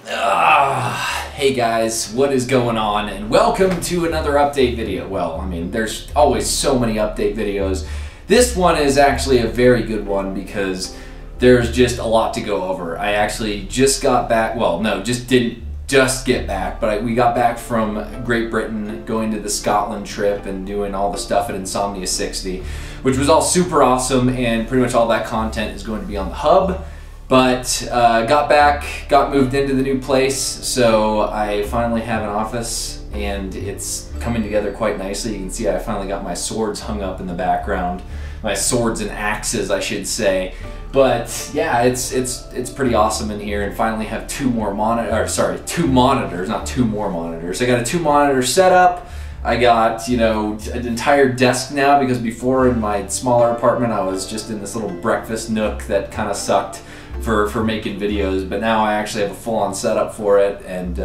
Hey guys, what is going on? And welcome to another update video. Well, I mean, there's always so many update videos. This one is actually a very good one because there's just a lot to go over. I actually just got back, well, no, didn't just get back, but we got back from Great Britain, going to the Scotland trip and doing all the stuff at Insomnia 60, which was all super awesome, and pretty much all that content is going to be on the hub. But got back, got moved into the new place, so I finally have an office and it's coming together quite nicely. You can see I finally got my swords hung up in the background. My swords and axes, I should say. But yeah, it's pretty awesome in here, and finally have two monitors, not two more monitors. I got a 2-monitor setup. I got, you know, an entire desk now, because before in my smaller apartment I was just in this little breakfast nook that kind of sucked for making videos, but now I actually have a full-on setup for it, and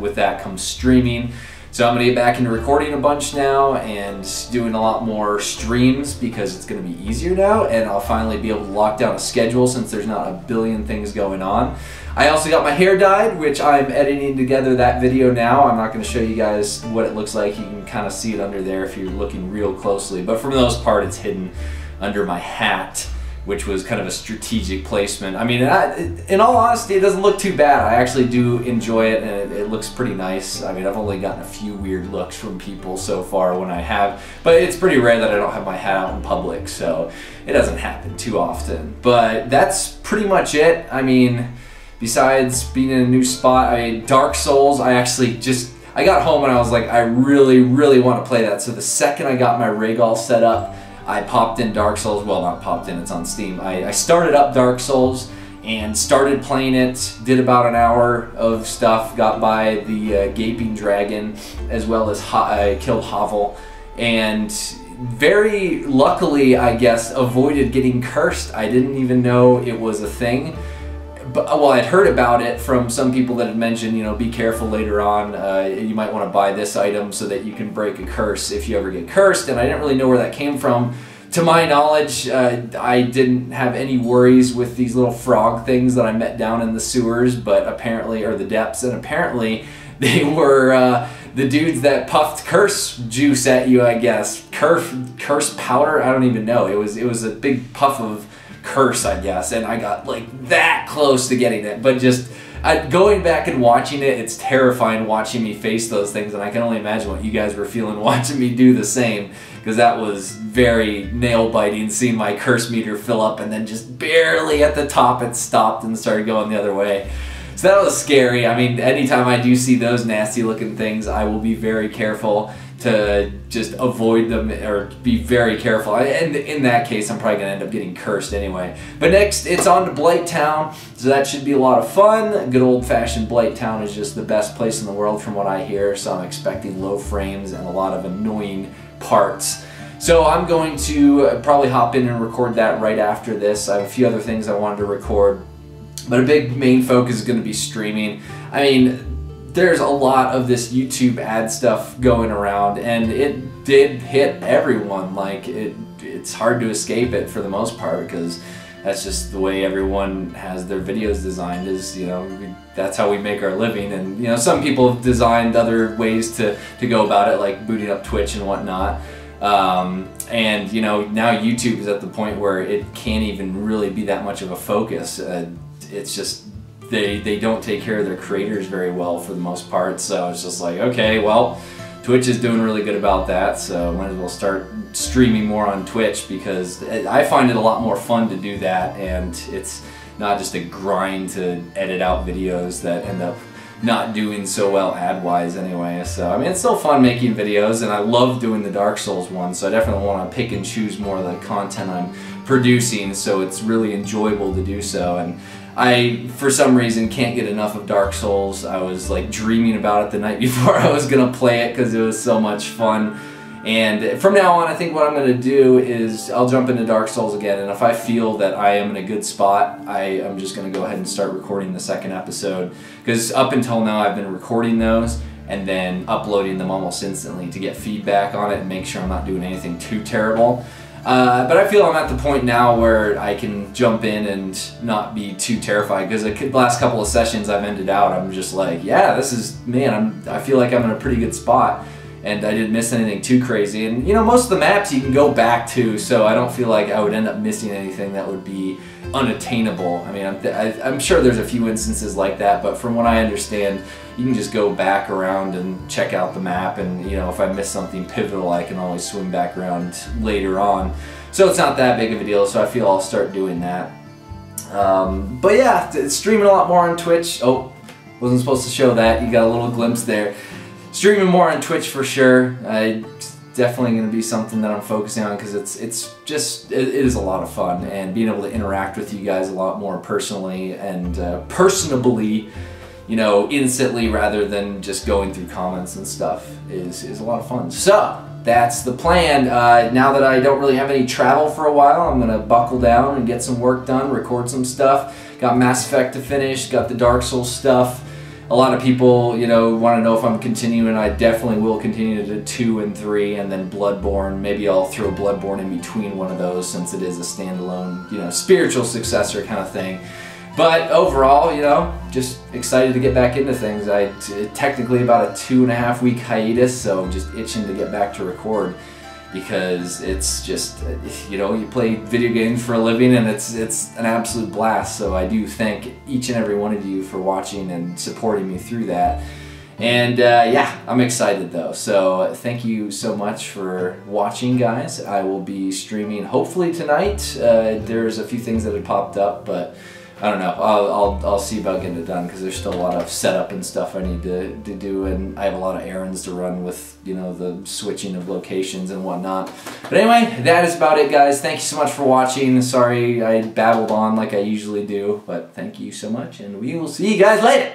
with that comes streaming. So I'm gonna get back into recording a bunch now and doing a lot more streams because it's gonna be easier now, and I'll finally be able to lock down a schedule since there's not a billion things going on. I also got my hair dyed, which I'm editing together that video now. I'm not gonna show you guys what it looks like. You can kind of see it under there if you're looking real closely, but for the most part it's hidden under my hat, which was kind of a strategic placement. I mean, in all honesty, it doesn't look too bad. I actually do enjoy it, and it looks pretty nice. I mean, I've only gotten a few weird looks from people so far when I have, but it's pretty rare that I don't have my hat out in public, so it doesn't happen too often. But that's pretty much it. I mean, besides being in a new spot, Dark Souls, I got home and I was like, I really, really want to play that. So the second I got my rig all set up, I popped in Dark Souls. Well, not popped in, it's on Steam. I started up Dark Souls and started playing it, did about an hour of stuff, got by the Gaping Dragon, as well as I killed Havel, and very luckily, I guess, avoided getting cursed. I didn't even know it was a thing. But, well, I'd heard about it from some people that had mentioned, you know, be careful later on, you might want to buy this item so that you can break a curse if you ever get cursed, and I didn't really know where that came from. To my knowledge, I didn't have any worries with these little frog things that I met down in the sewers, but apparently, or the depths, and apparently they were the dudes that puffed curse juice at you, I guess. Curse powder? I don't even know. It was a big puff of curse, I guess, and I got like that close to getting it, but just going back and watching it, it's terrifying watching me face those things, and I can only imagine what you guys were feeling watching me do the same, because that was very nail-biting, seeing my curse meter fill up and then just barely at the top it stopped and started going the other way. So that was scary. I mean, anytime I do see those nasty looking things, I will be very careful to just avoid them, or be very careful. And in that case, I'm probably gonna end up getting cursed anyway. But next, it's on to Blight Town, so that should be a lot of fun. Good old-fashioned Blight Town is just the best place in the world from what I hear, so I'm expecting low frames and a lot of annoying parts. So I'm going to probably hop in and record that right after this. I have a few other things I wanted to record, but a big main focus is gonna be streaming. I mean, there's a lot of this YouTube ad stuff going around, and it did hit everyone. Like, it's hard to escape it for the most part, because that's just the way everyone has their videos designed, is, you know, that's how we make our living. And, you know, some people have designed other ways to go about it, like booting up Twitch and whatnot. And, you know, now YouTube is at the point where it can't even really be that much of a focus. It's just, they don't take care of their creators very well for the most part, so it's just like, okay, well, Twitch is doing really good about that, so might as well start streaming more on Twitch, because I find it a lot more fun to do that, and it's not just a grind to edit out videos that end up not doing so well ad-wise anyway. So I mean, it's still fun making videos, and I love doing the Dark Souls one, so I definitely want to pick and choose more of the content I'm producing, so it's really enjoyable to do so. And I, for some reason, can't get enough of Dark Souls. I was like dreaming about it the night before I was gonna play it, because it was so much fun. And from now on, I think what I'm gonna do is I'll jump into Dark Souls again, and if I feel that I am in a good spot, I'm just gonna go ahead and start recording the second episode, because up until now I've been recording those and then uploading them almost instantly to get feedback on it and make sure I'm not doing anything too terrible. But I feel I'm at the point now where I can jump in and not be too terrified, because the last couple of sessions I've ended out, I'm just like, yeah, this is, man, I feel like I'm in a pretty good spot, and I didn't miss anything too crazy. And you know, most of the maps you can go back to, so I don't feel like I would end up missing anything that would be unattainable. I mean, I'm sure there's a few instances like that, but from what I understand, you can just go back around and check out the map, and you know, if I miss something pivotal, I can always swing back around later on. So it's not that big of a deal, so I feel I'll start doing that. But yeah, streaming a lot more on Twitch. Oh, wasn't supposed to show that. You got a little glimpse there. Streaming more on Twitch for sure. It's definitely going to be something that I'm focusing on, because it is a lot of fun, and being able to interact with you guys a lot more personally and personably, you know, instantly, rather than just going through comments and stuff, is a lot of fun. So that's the plan. Now that I don't really have any travel for a while, I'm gonna buckle down and get some work done, record some stuff. Got Mass Effect to finish, got the Dark Souls stuff. A lot of people, you know, want to know if I'm continuing. I definitely will continue to 2 and 3, and then Bloodborne. Maybe I'll throw Bloodborne in between one of those, since it is a standalone, you know, spiritual successor kind of thing. But overall, you know, just excited to get back into things. Technically about a 2.5 week hiatus, so just itching to get back to record, because it's just, you know, you play video games for a living, and it's an absolute blast. So I do thank each and every one of you for watching and supporting me through that. And yeah, I'm excited though. So thank you so much for watching, guys. I will be streaming hopefully tonight. There's a few things that have popped up, but I don't know. I'll see about getting it done, because there's still a lot of setup and stuff I need to do, and I have a lot of errands to run with, you know, the switching of locations and whatnot. But anyway, that is about it, guys. Thank you so much for watching. Sorry I babbled on like I usually do, but thank you so much, and we will see you guys later.